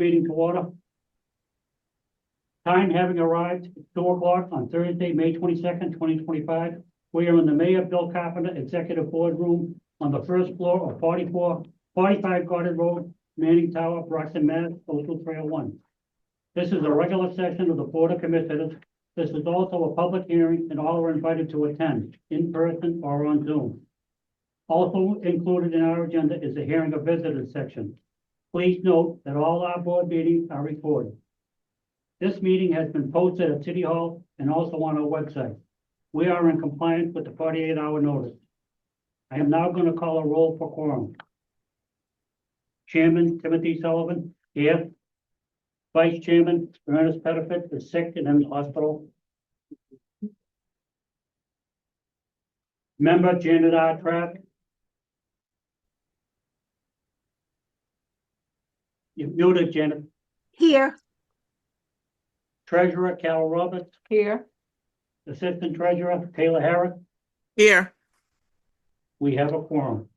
Meeting to order. Time having arrived, it's 2 o'clock on Thursday, May 22nd, 2025. We are in the Mayor Bill Carpenter Executive Boardroom on the first floor of 45 Garden Road, Manning Tower, Brockton, Mass. 02301. This is a regular session of the Board of Commissioners. This is also a public hearing, and all are invited to attend in person or on Zoom. Also included in our agenda is the hearing of visitors section. Please note that all our board meetings are recorded. This meeting has been posted at City Hall and also on our website. We are in compliance with the 48-hour notice. I am now going to call a roll for quorum. Chairman Timothy Sullivan, here. Vice Chairman Ernest Pettiford is sick and in the hospital. Member Janet R. Trapp. You're muted, Janet. Here. Treasurer Carol Roberts. Here. Assistant Treasurer Taylor Harris. Here. We have a quorum.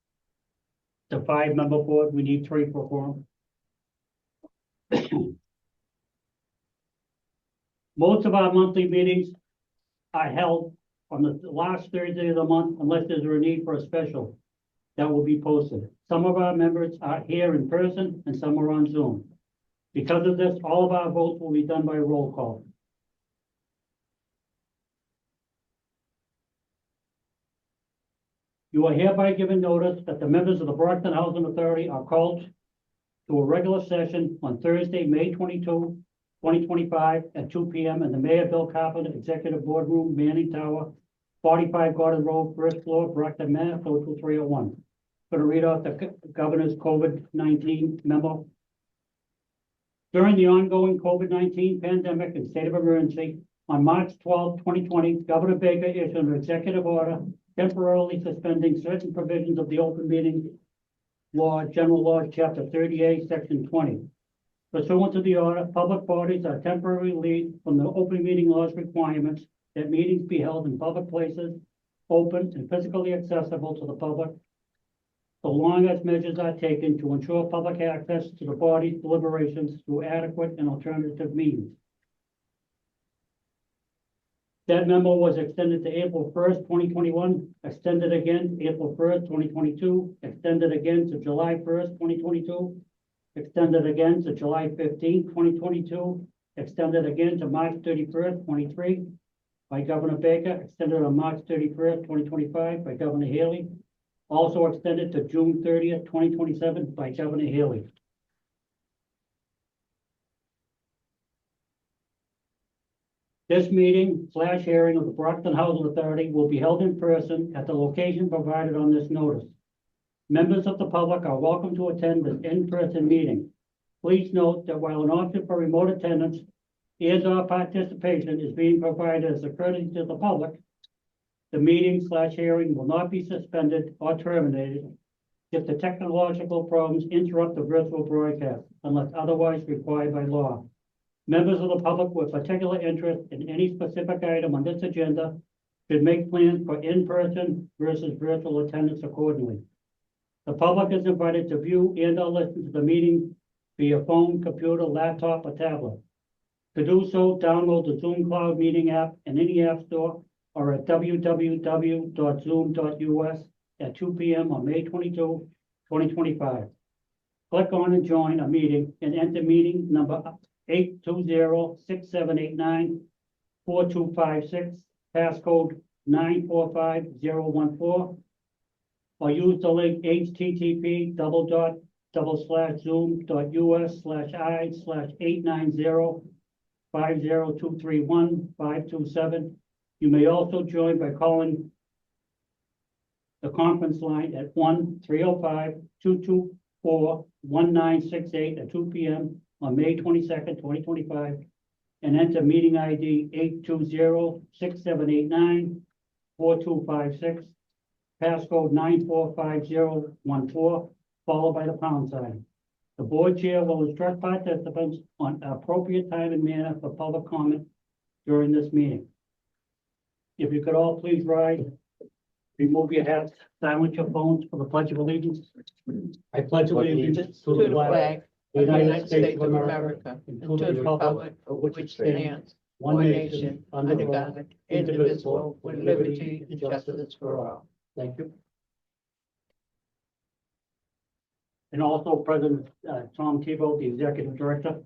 The 5-member board, we need 3 for quorum. Most of our monthly meetings are held on the last Thursday of the month unless there's a need for a special that will be posted. Some of our members are here in person and some are on Zoom. Because of this, all of our votes will be done by roll call. You are hereby given notice that the members of the Brockton Housing Authority are called to a regular session on Thursday, May 22, 2025 at 2 p.m. in the Mayor Bill Carpenter Executive Boardroom, Manning Tower, 45 Garden Road, first floor, Brockton, Mass. 02301. Going to read off the governor's COVID-19 memo. During the ongoing COVID-19 pandemic and state of emergency, on March 12, 2020, Governor Baker issued an executive order temporarily suspending certain provisions of the Open Meeting Law, General Laws, Chapter 38, Section 20. Pursuant to the order, public bodies are temporarily relieved from the Open Meeting Law's requirements that meetings be held in public places, open and physically accessible to the public, so long as measures are taken to ensure public access to the body's deliberations through adequate and alternative means. That memo was extended to April 1st, 2021, extended again April 1st, 2022, extended again to July 1st, 2022, extended again to July 15th, 2022, extended again to March 31st, 23 by Governor Baker, extended on March 31st, 2025 by Governor Haley, also extended to June 30th, 2027 by Governor Haley. This meeting / hearing of the Brockton Housing Authority will be held in person at the location provided on this notice. Members of the public are welcome to attend this in-person meeting. Please note that while an option for remote attendance and/or participation is being provided as a courtesy to the public, the meeting / hearing will not be suspended or terminated if the technological problems interrupt the virtual broadcast unless otherwise required by law. Members of the public with particular interest in any specific item on this agenda should make plans for in-person versus virtual attendance accordingly. The public is invited to view and/or listen to the meeting via phone, computer, laptop, or tablet. To do so, download the Zoom Cloud Meeting app in any app store or at www.zoom.us at 2 p.m. on May 22, 2025. Click on and join a meeting and enter meeting number 820-6789-4256, passcode 945014, or use the link http://zoom.us/i/890-50231-527. You may also join by calling the conference line at 1-305-224-1968 at 2 p.m. on May 22nd, 2025, and enter meeting ID 820-6789-4256, passcode 945014, followed by the pound sign. The board chair will instruct participants on appropriate time and manner for public comment during this meeting. If you could all please rise, remove your hats, silence your phones for the Pledge of Allegiance. I pledge allegiance to the flag the United States of America, and to the republic for which it stands, one nation, under God, indivisible, with liberty and justice for all. Thank you. And also President Tom Tebow, the Executive Director.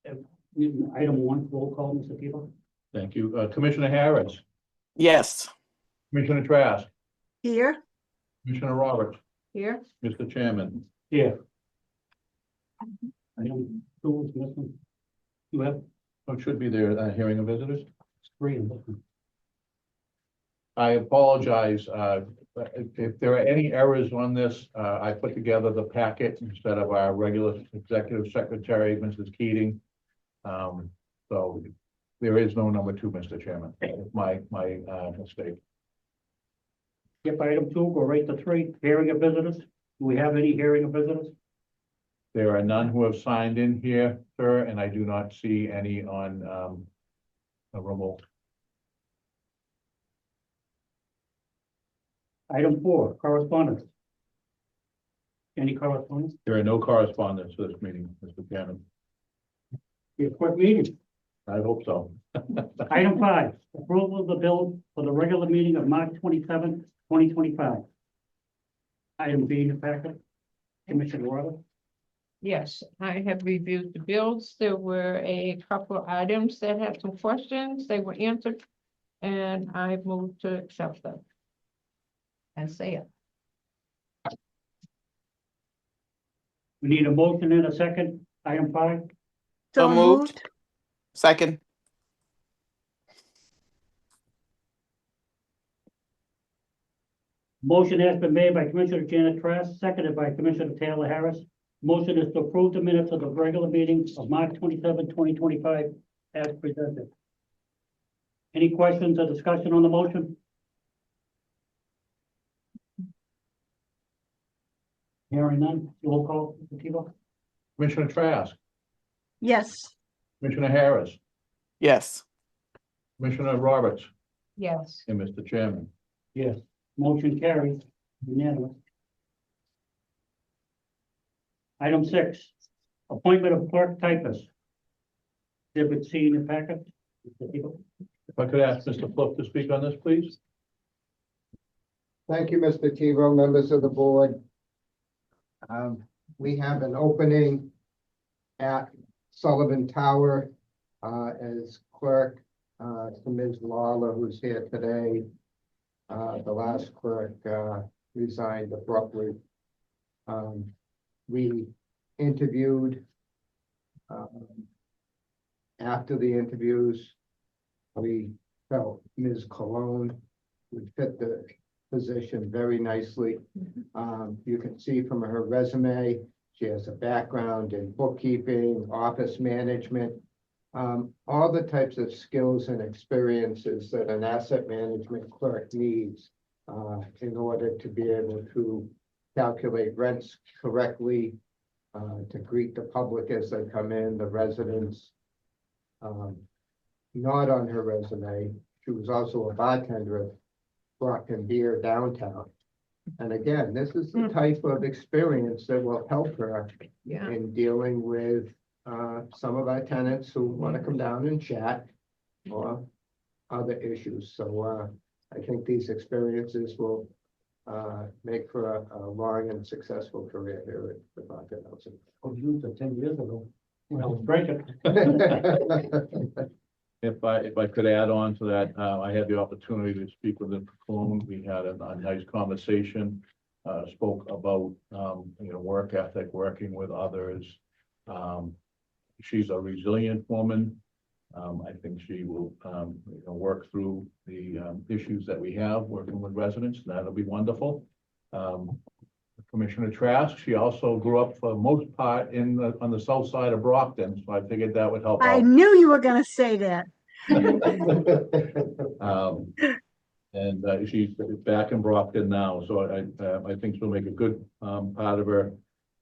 Item 1, roll call, Mr. Tebow. Thank you. Commissioner Harris, Yes. Commissioner Trask, Here. Commissioner Roberts, Here. Mr. Chairman. Here. Item 2 is missing. You have What should be there, hearing of visitors? 3 in this one. I apologize, if there are any errors on this, I put together the packet instead of our regular executive secretary, Mrs. Keating. So there is no number 2, Mr. Chairman. My mistake. Skip item 2, go right to 3, hearing of visitors. Do we have any hearing of visitors? There are none who have signed in here, sir, and I do not see any on a remote. Item 4, correspondence. Any correspondence? There are no correspondence for this meeting, Mr. Chairman. Be a quick meeting. I hope so. Item 5, approval of the bill for the regular meeting of March 27th, 2025. Item B in the packet. Commissioner Roberts. Yes, I have reviewed the bills. There were a couple of items that had some questions. They were answered. And I moved to accept them. And say it. We need a motion and a second. Item 5. So moved. Second. Motion has been made by Commissioner Janet Trask, seconded by Commissioner Taylor Harris. Motion is to approve the minutes of the regular meeting of March 27, 2025, as presented. Any questions or discussion on the motion? Hearing none, roll call, Mr. Tebow. Commissioner Trask, Yes. Commissioner Harris, Yes. Commissioner Roberts, Yes. and Mr. Chairman. Yes. Motion carries unanimous. Item 6, appointment of clerk typist. Exhibit C in the packet. Mr. Tebow. If I could ask Mr. Fluff to speak on this, please. Thank you, Mr. Tebow, members of the board. We have an opening at Sullivan Tower as clerk to Ms. Lawler, who's here today. The last clerk resigned abruptly. We interviewed. After the interviews, we felt Ms. Cologne would fit the position very nicely. You can see from her resume, she has a background in bookkeeping, office management, all the types of skills and experiences that an asset management clerk needs in order to be able to calculate rents correctly, to greet the public as they come in, the residents. Not on her resume, she was also a bartender at Brockton beer downtown. And again, this is the type of experience that will help her Yeah. in dealing with some of our tenants who want to come down and chat or other issues. So I think these experiences will make for a long and successful career here at the Brockton Housing. I was used to 10 years ago when I was drinking. If I could add on to that, I had the opportunity to speak with Ms. Cologne. We had a nice conversation, spoke about, work ethic, working with others. She's a resilient woman. I think she will, work through the issues that we have working with residents. That'll be wonderful. Commissioner Trask, she also grew up for the most part on the south side of Brockton, so I figured that would help I out. knew you were gonna say that. And she's back in Brockton now, so I think she'll make a good part of her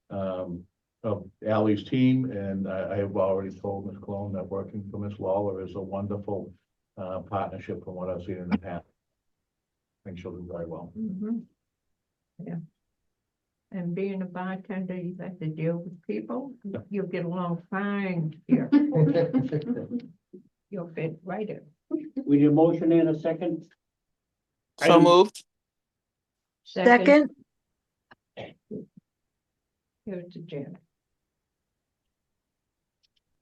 of Ally's team, and I have already told Ms. Cologne that working for Ms. Lawler is a wonderful partnership from what I've seen in the past. I think she'll do very well. Mhm. Yeah. And being a bartender, you have to deal with people. You'll get along fine here. You'll fit right in. We need a motion and a second. So Item- moved. second, Here's to Janet.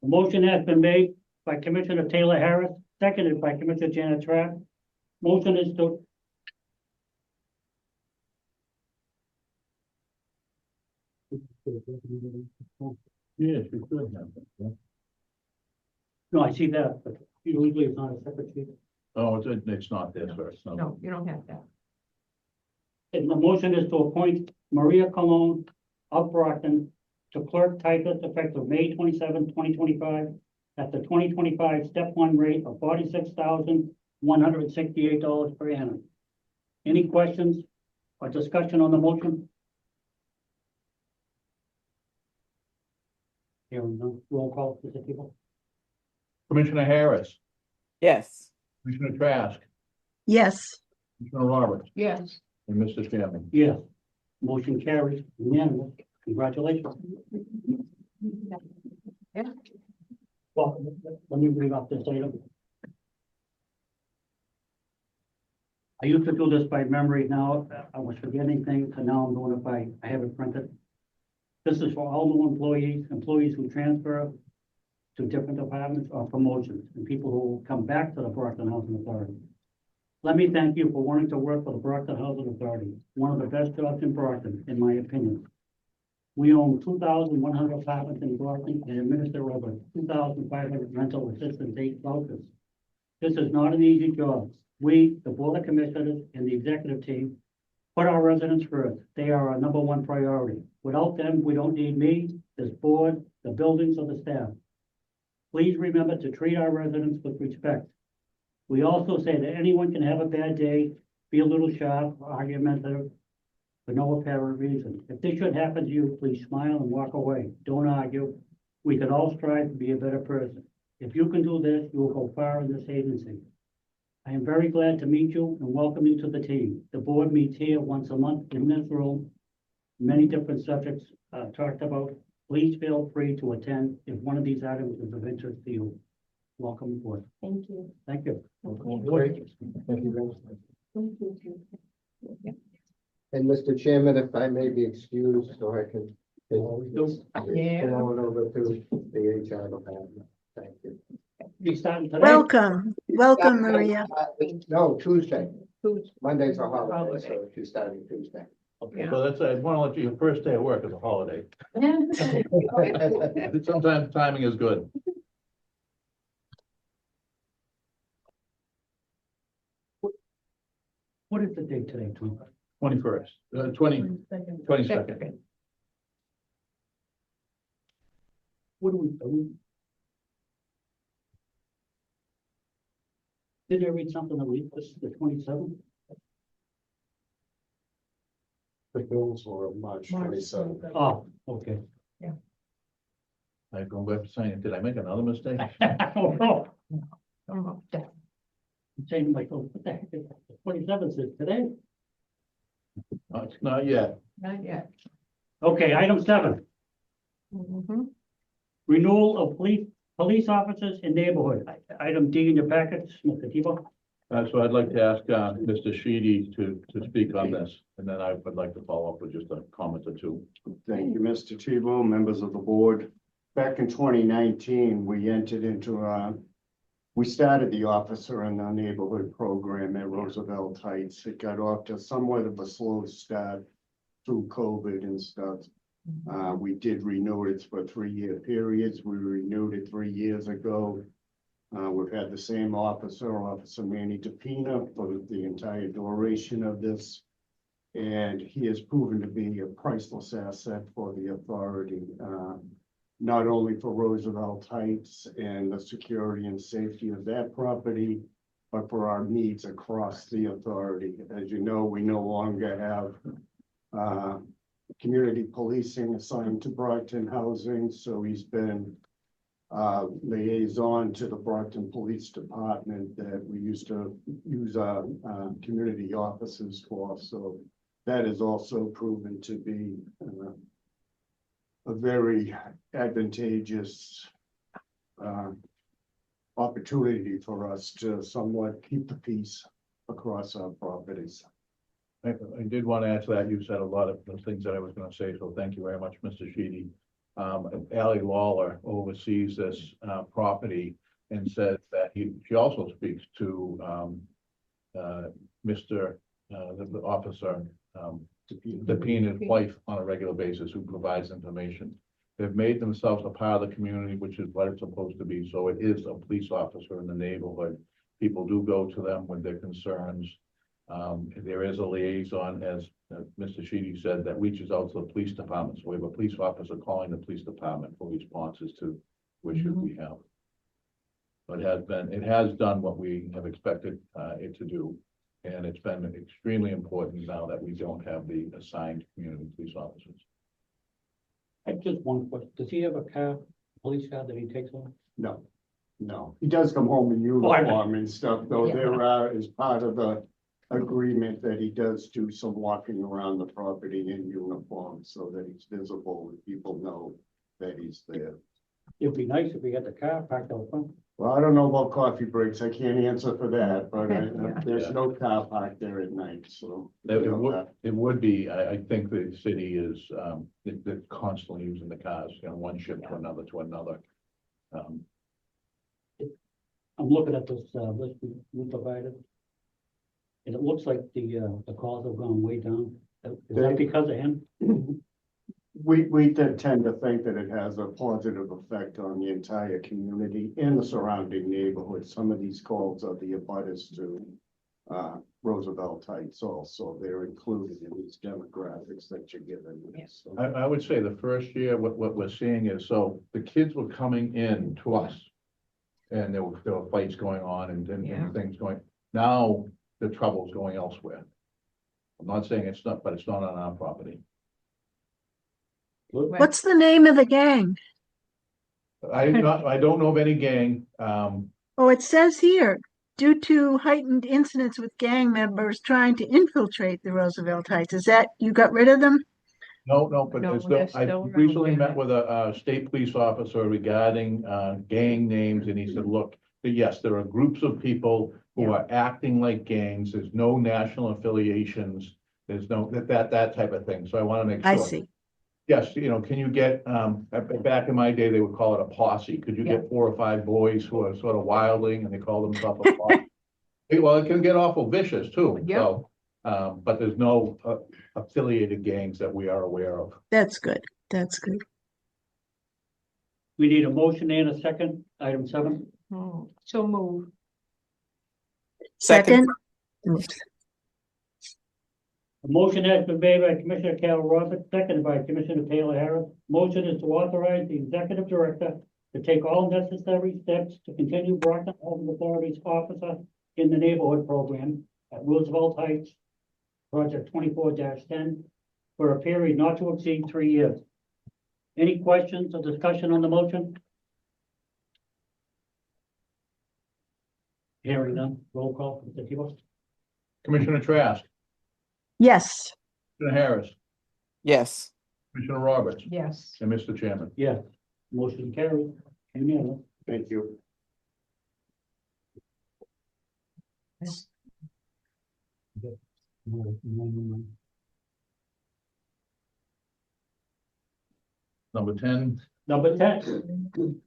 A motion has been made by Commissioner Taylor Harris, seconded by Commissioner Janet Trapp. Motion is to. Yes, you could have that, yeah. No, I see that, but usually it's not a separate sheet. Oh, it's not this first, no. No, you don't have that. And the motion is to appoint Maria Colon of Brockton to clerk typist effective May 27, 2025, at the 2025 step one rate of $46,168 per annum. Any questions or discussion on the motion? Hearing none, roll call, Mr. Tebow. Commissioner Harris, Yes. Commissioner Trask, yes, Commissioner Roberts, Yes. and Mr. Chairman. Yes. Motion carries unanimous. Congratulations. Yeah. Well, let me read off this item. I used to do this by memory. Now I was forgetting things, and now I'm doing it by, I have it printed. This is for all new employees who transfer to different departments or promotions, and people who will come back to the Brockton Housing Authority. Let me thank you for wanting to work for the Brockton Housing Authority, one of the best jobs in Brockton, in my opinion. We own 2,100 apartments in Brockton and administer over 2,500 rental assistance aid vouchers. This is not an easy job. We, the Board of Commissioners and the executive team, put our residents first. They are our number one priority. Without them, we don't need me, this board, the buildings, or the staff. Please remember to treat our residents with respect. We also say that anyone can have a bad day, be a little sharp, argumentative, for no apparent reason. If this should happen to you, please smile and walk away. Don't argue. We can all strive to be a better person. If you can do this, you will go far in this agency. I am very glad to meet you and welcome you to the team. The board meets here once a month in this room. Many different subjects talked about. Please feel free to attend if one of these items is of interest to you. Welcome aboard. Thank you. Thank you. Great. Thank you very much. And Mr. Chairman, if I may be excused, so I can. Yeah. Going over to the HR department. Thank you. You starting today? welcome, Maria. No, Tuesday. Who's, Monday's a holiday, so she's starting Tuesday. Okay, so that's, I want to let you, your first day of work is a holiday. Sometimes timing is good. What is the date today, Tom? 21st, 22nd. What do we? Did I read something that we, this is the 27th? The bills were March 27th. Oh, okay. I go back to saying, did I make another mistake? I don't know. I'm up there. I'm saying to myself, what the heck is that? The 27th is today? It's not yet. Not yet. Okay, item 7, Mhm. renewal of police officers in neighborhood. Item D in your packets, Mr. Tebow. So I'd like to ask Mr. Sheedy to speak on this, and then I would like to follow up with just a comment or two. Thank you, Mr. Tebow, members of the board. Back in 2019, we entered into we started the officer in the neighborhood program at Roosevelt Heights. It got off to somewhat of a slow start through COVID and stuff. We did renew it for 3-year periods. We renewed it 3 years ago. We've had the same officer, Officer Manny DePina, for the entire duration of this. And he has proven to be a priceless asset for the authority, not only for Roosevelt Heights and the security and safety of that property, but for our needs across the authority. As you know, we no longer have community policing assigned to Brockton Housing, so he's been liaison to the Brockton Police Department that we used to use our community offices for. So that has also proven to be a very advantageous opportunity for us to somewhat keep the peace across our properties. I did want to add to that. You said a lot of the things that I was going to say, so thank you very much, Mr. Sheedy. Ally Lawler oversees this property and says that she also speaks to the officer, Depina's wife on a regular basis, who provides information. They've made themselves a part of the community, which is what it's supposed to be. So it is a police officer in the neighborhood. People do go to them with their concerns. There is a liaison, as Mr. Sheedy said, that reaches out to the police department. So we have a police officer calling the police department for responses to issues we have. But it has done what we have expected it to do. And it's been extremely important now that we don't have the assigned community police officers. I just one question. Does he have a car, police car that he takes on? No, no, he does come home in uniform and stuff, though there are, as part of the agreement, that he does do some walking around the property in uniform so that he's visible and people know that he's there. It'd be nice if we had the car parked out front. Well, I don't know about coffee breaks. I can't answer for that, but Yeah. there's no car parked there at night, so. It would be, I think the city is, they're constantly using the cars, one shift to another to another. I'm looking at this list we provided. And it looks like the calls have gone way down. Is that because of him? We tend to think that it has a positive effect on the entire community and the surrounding neighborhood. Some of these calls are the abutters to Roosevelt Heights also. They're included in these demographics that you're given. Yes. So, I would say the first year, what we're seeing is, so the kids were coming in to us. And there were fights going on and things going, now the trouble's going elsewhere. I'm not saying it's not, but it's not on our property. What's the name of the gang? I don't know of any gang. Oh, it says here, due to heightened incidents with gang members trying to infiltrate the Roosevelt Heights. Is that, you got rid of them? No, but No, there's they're I still around recently there. met with a state police officer regarding gang names, and he said, look, yes, there are groups of people who are acting like gangs. There's no national affiliations. There's no that type of thing. So I want to make sure. I see. Yes, can you get, back in my day, they would call it a posse. Could you get 4 or 5 boys who are sort of wilding and they call themselves a posse? Well, it can get awful vicious too. Yep. So, but there's no affiliated gangs that we are aware of. That's good. That's good. We need a motion and a second, item 7. So move. Second? Oops. A motion has been made by Commissioner Carol Roberts, seconded by Commissioner Taylor Harris. Motion is to authorize the executive director to take all necessary steps to continue Brockton Housing Authority's officer in the neighborhood program at Roosevelt Heights, project 24-10, for a period not to exceed 3 years. Any questions or discussion on the motion? Hearing none, roll call, Mr. Tebow. Commissioner Trask, Yes. Commissioner Harris, Yes. Commissioner Roberts, Yes. and Mr. Chairman. Yes, motion carried. Unanimous. thank you. Number 10, Number 10.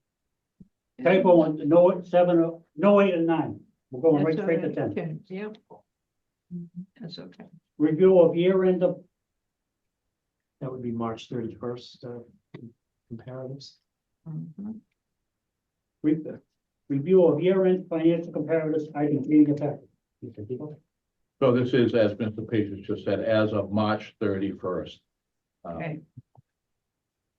Typo on no 7, no 8 and 9. We're going right straight to 10. Yep. That's okay. Review of year-end of, That would be March 31st, comparatives. Mhm. review of year-end financial comparatives, item being effective. Mr. Tebow. so this is, as Mr. Patriot just said, as of March 31st. Okay.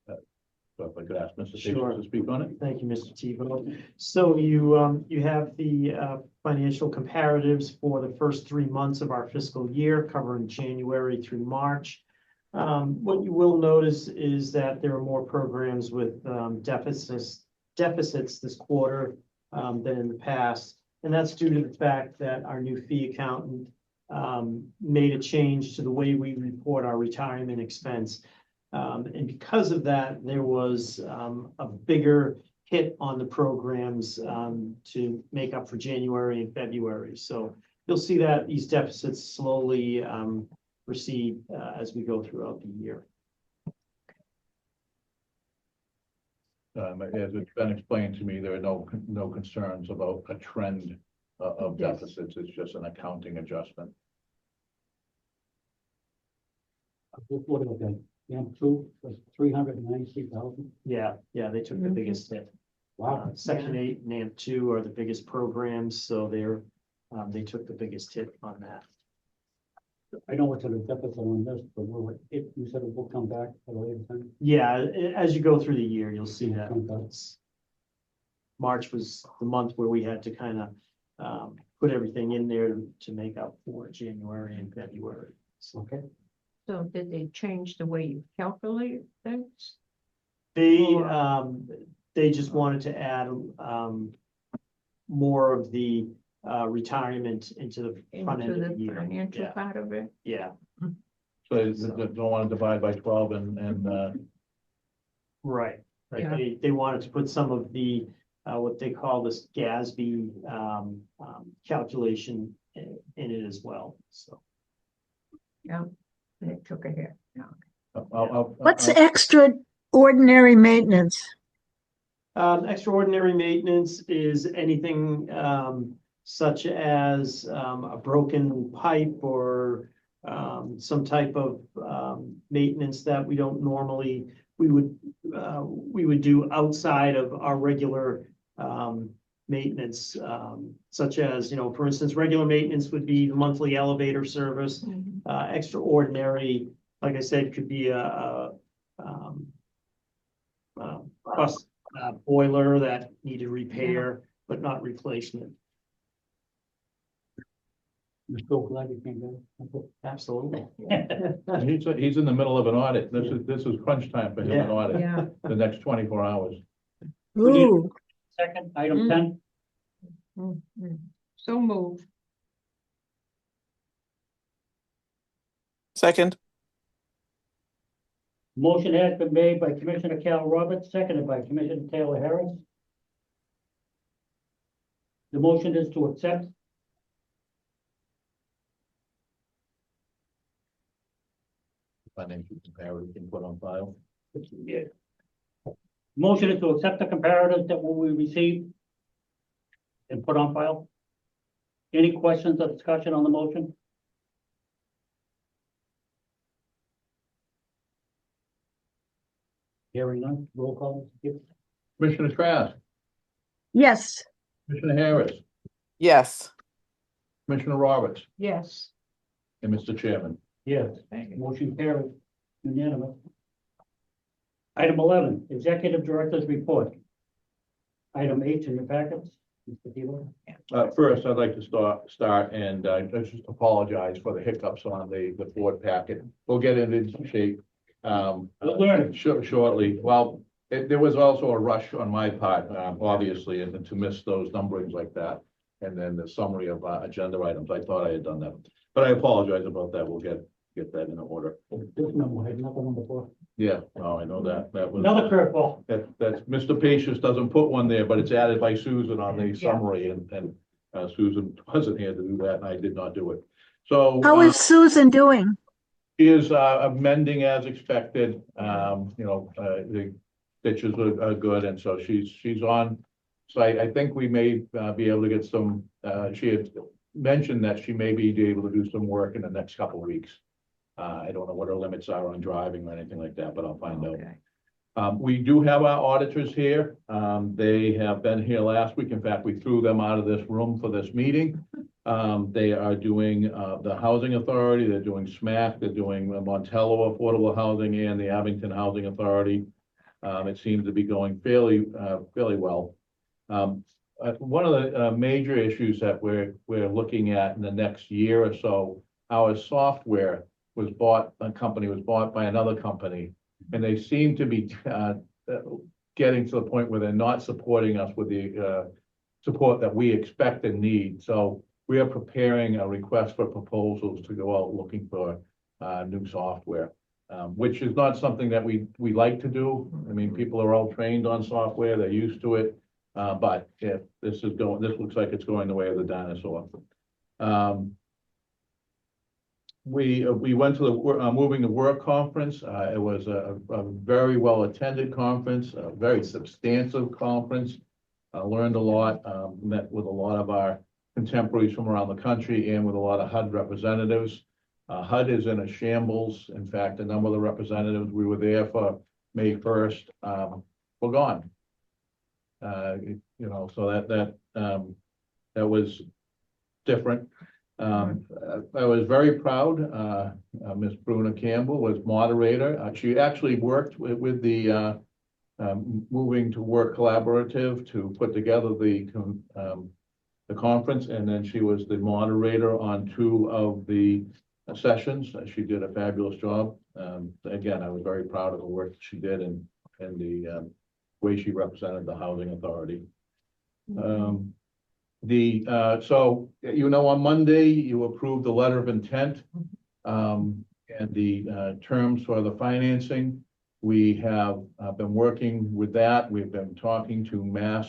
So if I could ask Mr. Sure. Patriot to speak on it. Thank you, Mr. Tebow. So you have the financial comparatives for the first 3 months of our fiscal year, covering January through March. What you will notice is that there are more programs with deficits this quarter than in the past. And that's due to the fact that our new fee accountant made a change to the way we report our retirement expense. And because of that, there was a bigger hit on the programs to make up for January and February. So you'll see that these deficits slowly recede as we go throughout the year. As it's been explained to me, there are no concerns about a trend of Yes. deficits. It's just an accounting adjustment. Just looking at that, M2 was 393,000. Yeah, they took the Mhm. biggest hit. Wow. Section 8 and AMP2 are the biggest programs, so they took the biggest hit on that. I know it's a deficit on this, but you said it will come back at a later time. Yeah, as you go through the year, you'll see that. Okay. It's- March was the month where we had to kind of put everything in there to make up for January and February. So Okay. So did they change the way you calculate things? they just wanted to add more of the retirement into the front Into end of the the year. financial Yeah, part of it? yeah, So they don't want to divide by 12 and right. Yeah. They wanted to put some of the what they call this GASB calculation in it as well, so. Yeah, and it took a hit, yeah. What's extraordinary maintenance? Extraordinary maintenance is anything such as a broken pipe or some type of maintenance that we don't normally, we would do outside of our regular maintenance, such as, for instance, regular maintenance would be the monthly elevator service. Extraordinary, like I said, could be a bus boiler that needed repair, but not replacement. I'm so glad you came back. Absolutely. he's in the middle of an audit. This is crunch time for him in Yeah. audit, Yeah, the next 24 hours. Ooh, Second, item Mm. 10. So move. Second. Motion has been made by Commissioner Cal Roberts, seconded by Commissioner Taylor Harris. The motion is to accept. Financial comparative can put on file. Yeah. Motion is to accept the comparatives that we received and put on file. Any questions or discussion on the motion? Hearing none, roll call. Skip. Commissioner Trask, yes. Commissioner Harris, Yes. Commissioner Roberts, Yes. and Mr. Chairman. Yes, Thank you. motion carried, unanimous. Item 11, Executive Director's Report. Item H in your packets, Mr. Tebow. First, I'd like to start and just apologize for the hiccups on the board packet. We'll get it into shape. We'll learn. Shortly. Well, there was also a rush on my part, obviously, and to miss those numberings like that. And then the summary of agenda items. I thought I had done that, but I apologize about that. We'll get that in order. This memo had nothing on before. Yeah, no, I know that. That was. Another curveball. That's Mr. Pacious doesn't put one there, but it's added by Susan on the Yeah. summary, and Susan wasn't here to do that, and I did not do it. So. How is Susan doing? She is amending as expected. The stitches are good, and so she's on site. I think we may be able to get some, she had mentioned that she may be able to do some work in the next couple of weeks. I don't know what her limits are on driving or anything like that, but I'll find out. Okay. We do have our auditors here. They have been here last week. In fact, we threw them out of this room for this meeting. They are doing the Housing Authority, they're doing SMAC, they're doing the Montello Affordable Housing and the Abington Housing Authority. It seems to be going fairly well. One of the major issues that we're looking at in the next year or so, our software was bought, a company was bought by another company, and they seem to be getting to the point where they're not supporting us with the support that we expect and need. So we are preparing a request for proposals to go out looking for new software. Which is not something that we like to do. I mean, people are all trained on software, they're used to it. But if this looks like it's going the way of the dinosaur. We went to the Moving to Work conference. It was a very well attended conference, a very substantive conference. Learned a lot, met with a lot of our contemporaries from around the country and with a lot of HUD representatives. HUD is in a shambles. In fact, a number of the representatives, we were there for May 1st, were gone. So that was different. I was very proud. Miss Bruna Campbell was moderator. She actually worked with the Moving to Work Collaborative to put together the conference, and then she was the moderator on 2 of the sessions. She did a fabulous job. Again, I was very proud of the work that she did and the way she represented the housing authority. So on Monday you approved the letter of intent and the terms for the financing. We have been working with that. We've been talking to Mass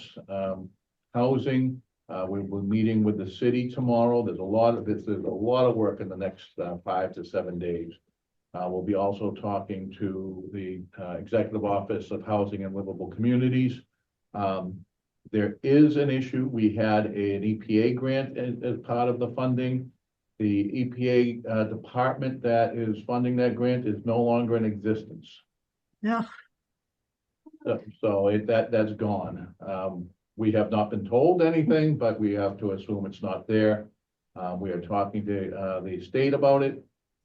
Housing. We're meeting with the city tomorrow. There's a lot of work in the next 5 to 7 days. We'll be also talking to the Executive Office of Housing and Livable Communities. There is an issue. We had an EPA grant as part of the funding. The EPA department that is funding that grant is no longer in existence. Yeah. So that's gone. We have not been told anything, but we have to assume it's not there. We are talking to the state about it.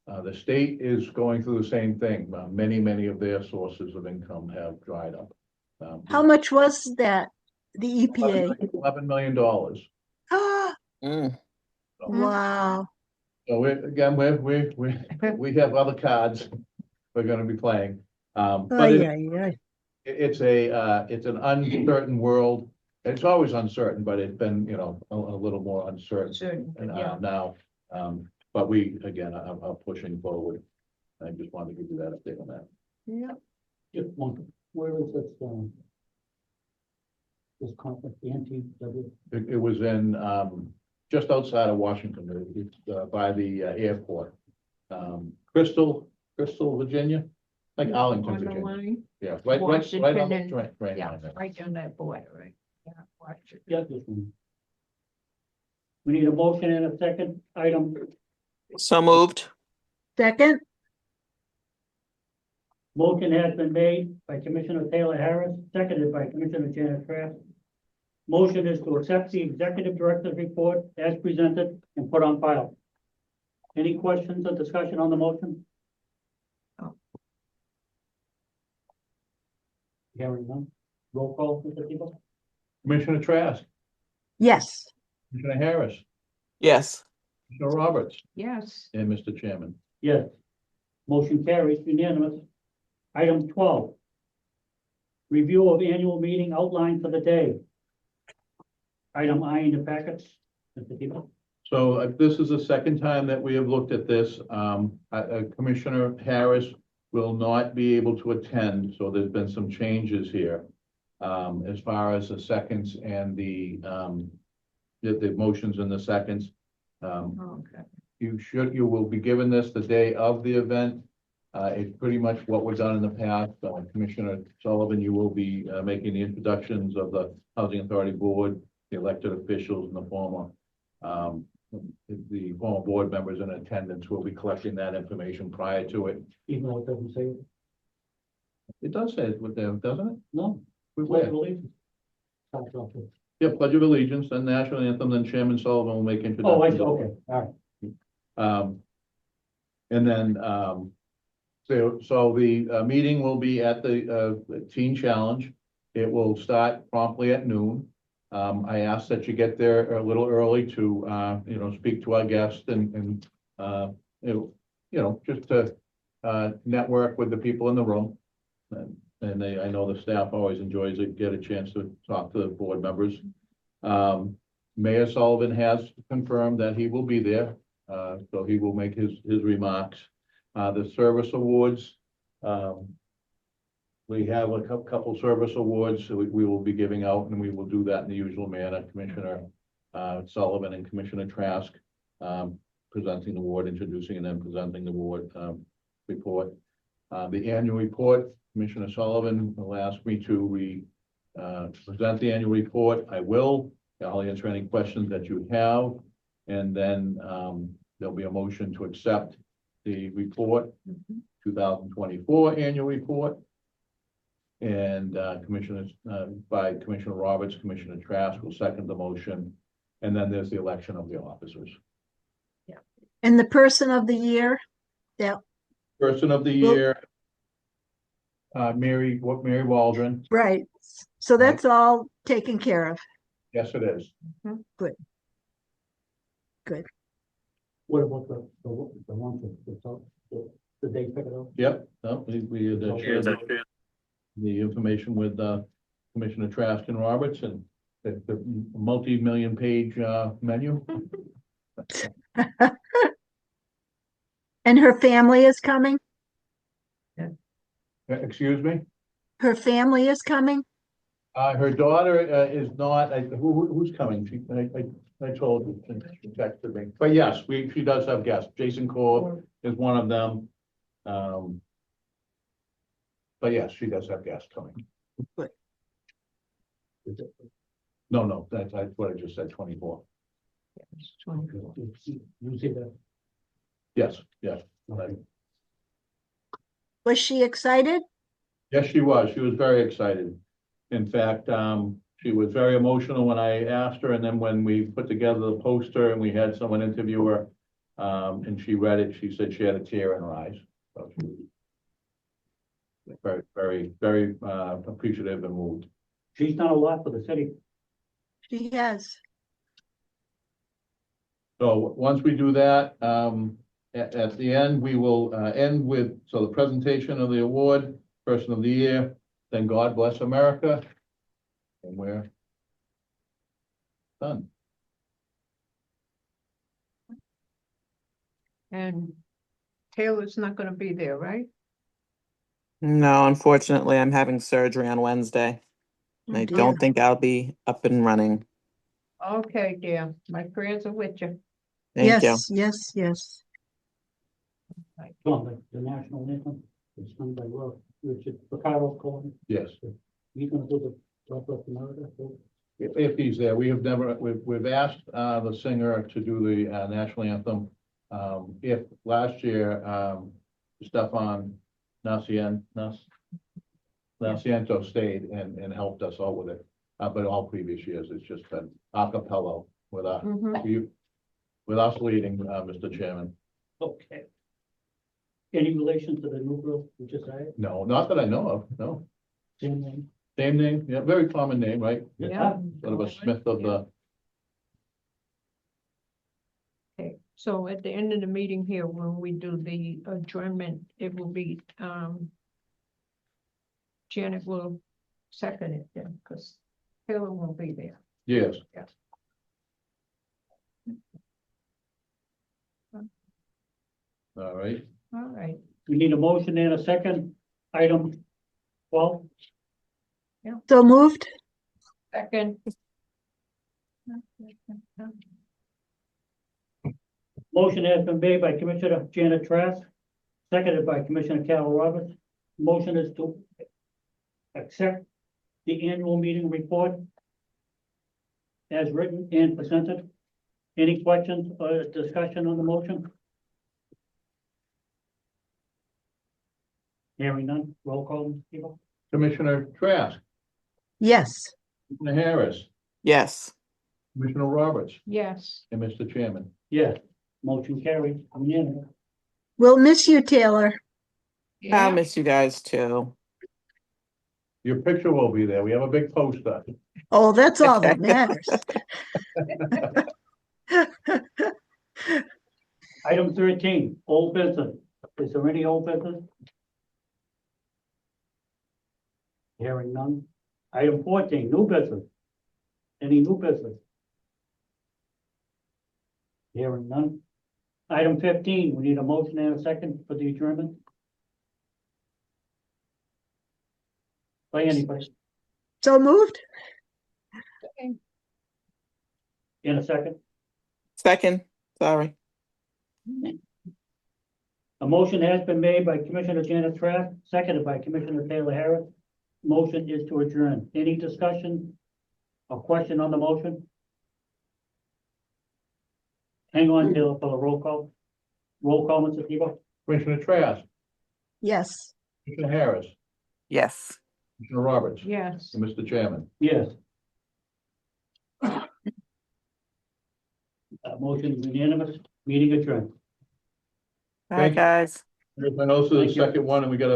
The state is going through the same thing. Many of their sources of income have dried up. How much was that, the EPA? $11 million. Ah, Mm. wow. So we have other cards we're going to be playing. But it's an uncertain world. It's always uncertain, but it's been, a little more uncertain now. But we, again, are pushing forward. I just wanted to give you that update on that. Yeah. Just one, where is this conference, the NTW? It was in, just outside of Washington. It's by the airport. Crystal, Virginia, like Arlington, On the Virginia. line, Yeah, right on Washington the and- right yeah, on there. right on that border, right? Yeah, watch it. Yeah, this one. We need a motion and a second item. So moved. Second, Motion has been made by Commissioner Taylor Harris, seconded by Commissioner Janet Kraft. Motion is to accept the executive director's report as presented and put on file. Any questions or discussion on the motion? Hearing none. Roll call, Mr. Tebow? Commissioner Trask, yes. Commissioner Harris, Yes. Commissioner Roberts, Yes, and Mr. Chairman. Yes. Motion carries unanimous. Item 12. Review of annual meeting outline for the day. Item I in the packets. Mr. Tebow? So this is the second time that we have looked at this. Commissioner Harris will not be able to attend, so there's been some changes here. As far as the seconds and the motions and the seconds. okay. You will be given this the day of the event. It's pretty much what was done in the past. Commissioner Sullivan, you will be making the introductions of the Housing Authority Board, the elected officials, and the former board members in attendance. Will be collecting that information prior to it. Even though it doesn't say it? It does say it with them, doesn't it? No. Where? Sounds like it. Yeah, Pledge of Allegiance, then National Anthem, then Chairman Sullivan will make introductions. Oh, I see, okay, all right. And then, so the meeting will be at the Teen Challenge. It will start promptly at noon. I ask that you get there a little early to, speak to our guests and just to network with the people in the room. I know the staff always enjoys it, get a chance to talk to the board members. Mayor Sullivan has confirmed that he will be there, so he will make his remarks. The service awards, we have a couple service awards that we will be giving out, and we will do that in the usual manner. Commissioner Sullivan and Commissioner Trask presenting the award, introducing and then presenting the award report. The annual report, Commissioner Sullivan will ask me to present the annual report. I will. I'll answer any questions that you have, and then there'll be a motion to accept the report, 2024 annual report. And commissioners, by Commissioner Roberts, Commissioner Trask will second the motion. And then there's the election of the officers. And the person of the year? Yeah, Person of the Well- year, Mary Waldron. right. So that's all taken care of. Yes, it is. What about the one the day pick it up? Yep, no, we had shared the information with Commissioner Trask and Roberts, and the multi-million page menu. And her family is coming? Excuse me? Her family is coming? Her daughter is not, who's coming? I told you, she texted me, but yes, she does have guests. Jason Core is one of them. But yes, she does have guests coming. No, that's what I just said, 24. You see that? Yes, yes. Right. Was she excited? Yes, she was. She was very excited. In fact, she was very emotional when I asked her, and then when we put together the poster and we had someone interview her, and she read it, she said she had a tear in her eyes. So she was very, very, very appreciative and moved. She's done a lot for the city. She has. So once we do that, at the end, we will end with, so the presentation of the award, Person of the Year, then God Bless America, and we're done. And Taylor's not gonna be there, right? No, unfortunately, I'm having surgery on Wednesday. Oh, I dear. don't think I'll be up and running. Okay, dear, my prayers are with you. Thank you. Yes, yes, yes. John, the national anthem is sung by Richard Ricardo Cohen. Yes. He's gonna do the God Bless America. If he's there, we've asked the singer to do the national anthem. If last year, Stefan Nasciento stayed and helped us out with it. But all previous years, it's just been a cappella with us leading, Mr. Chairman. Okay. Any relation to the new girl we just hired? No, not that I know of, no. Same name? Same name, yeah, very common name, right? Yeah. Sort of a Smith of the, Okay, so at the end of the meeting here, when we do the adjournment, it will be, Janet will second it then, because Taylor won't be there. yes. Yeah. All right, All right, We need a motion and a second. Item 12. So moved? second. Motion has been made by Commissioner Janet Trask, seconded by Commissioner Carol Roberts. Motion is to accept the annual meeting report as written and presented. Any questions or discussion on the motion? Hearing none, roll call, people. Commissioner Trask, Yes. Commissioner Harris, Yes. Commissioner Roberts, Yes, and Mr. Chairman. Yes, motion carried, unanimous. We'll miss you, Taylor. yeah, I'll miss you guys too. Your picture will be there. We have a big poster. Oh, that's all that matters. Item 13, old business. Is there any old business? Hearing none. Item 14, new business. Any new business? Hearing none. Item 15, we need a motion and a second for the adjournment. By anybody, So moved? in a second. Second, sorry. A motion has been made by Commissioner Janet Trask, seconded by Commissioner Taylor Harris. Motion is to adjourn. Any discussion or question on the motion? Hang on till for the roll call. Roll call, Mr. Tebow? Commissioner Trask, Yes. Commissioner Harris, Yes. Commissioner Roberts, Yes. and Mr. Chairman. Yes. Motion is unanimous. Meeting adjourned. Bye, Thank you. guys. Here's my notes of the Thank you. second one, and we got a